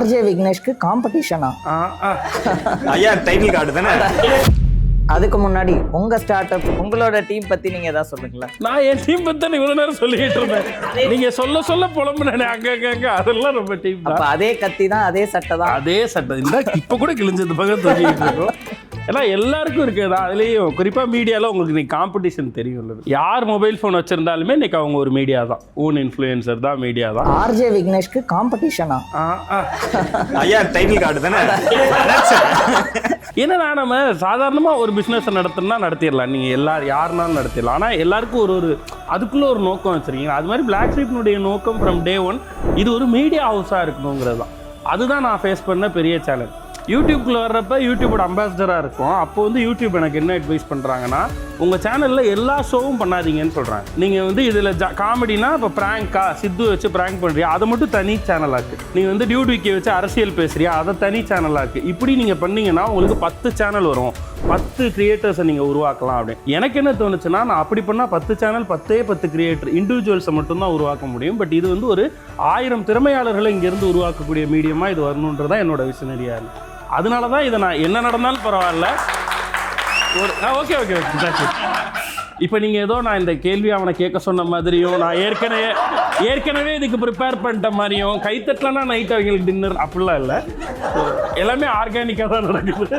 RJ விக்னேஷ்க்கு காம்படிஷனா? ஐயா title card தானே. அதுக்கு முன்னாடி உங்க ஸ்டார்ட் அப் உங்களோட டீம் பத்தி நீங்க ஏதாவது சொல்லுங்களேன். நான் என் டீம் பத்தி தான் இவ்வளவு நேரம் சொல்லிட்டு இருந்தேன். நீங்க சொல்ல புலம்புனே அங்க அதெல்லாம் ரொம்ப டீம் தான். அதே கத்தி தான், அதே சட்டை தான், அதே சட்டை இந்த இப்ப கூட கிழிஞ்சது பக்கம் தூக்கிட்டு இருக்கோம். ஏன்னா எல்லாருக்கும் இருக்குதா, அதுலேயும் குறிப்பாக மீடியாவில் உங்களுக்கு இன்னைக்கு காம்படிஷன் தெரியும். யார் மொபைல் ஃபோன் வச்சிருந்தாலுமே இன்னைக்கு அவங்க ஒரு மீடியா தான், ஓன் இன்ஃப்ளூயன்சர் தான், மீடியா தான். ஆர்ஜே விக்னேஷ்க்கு காம்படிஷனா? ஐயா டைட்டில் கார்டு தானே. ஏன்னா நம்ம சாதாரணமாக ஒரு பிஸ்னஸ் நடத்தணும்னா நடத்திடலாம், நீங்கள் யாருனாலும் நடத்திடலாம். ஆனால் எல்லாருக்கும் ஒரு அதுக்குள்ளே ஒரு நோக்கம் வச்சுருக்கீங்க. அது மாதிரி பிளாக் ஷீப்னுடைய நோக்கம் ஃப்ரம் டே ஒன் இது ஒரு மீடியா ஹவுஸாக இருக்கணுங்கிறது தான். அதுதான் நான் ஃபேஸ் பண்ண பெரிய சேலஞ்ச். யூடியூப்குள்ளே வர்றப்ப யூடியூபோட அம்பாசிடராக இருக்கும். அப்போ யூடியூப் எனக்கு என்ன அட்வைஸ் பண்ணுறாங்கன்னா, உங்கள் சேனலில் எல்லா ஷோவும் பண்ணாதீங்கன்னு சொல்கிறாங்க. நீங்கள் இதில் காமெடினா இப்போ ப்ராங்கா சித்து வச்சு ப்ராங்க் பண்ணுறியா அதை மட்டும் தனி சேனலாக்கு. நீங்கள் டியூட் விக்கி வச்சு அரசியல் பேசுறியா அதை தனி சேனலாக்கு. இப்படி நீங்கள் பண்ணீங்கன்னா உங்களுக்கு 10 சேனல் வரும், 10 கிரியேட்டர்ஸை நீங்கள் உருவாக்கலாம் அப்படின்னு. எனக்கு என்ன தோணுச்சுன்னா, நான் அப்படி பண்ணால் 10 சேனல் 10 கிரியேட்டர் இண்டிவிஜுவல்ஸை மட்டும்தான் உருவாக்க முடியும். பட் இது ஒரு 1000 திறமையாளர்களை இங்கேருந்து உருவாக்கக்கூடிய மீடியமாக இது வரணுன்றதான் என்னோட விஷனரியாக இருக்குது. அதனால தான் இதை நான் என்ன நடந்தாலும் பரவாயில்ல ஓகே இப்போ நீங்கள் ஏதோ நான் இந்த கேள்வி அவனை கேட்க சொன்ன மாதிரியும், நான் ஏற்கனவே இதுக்கு ப்ரிப்பேர் பண்ணிட்ட மாதிரியும், கைத்தட்டலன்னா நைட் அவங்களுக்கு டின்னர் அப்படிலாம் இல்லை. எல்லாமே ஆர்கானிக்காக தான் நடக்குது.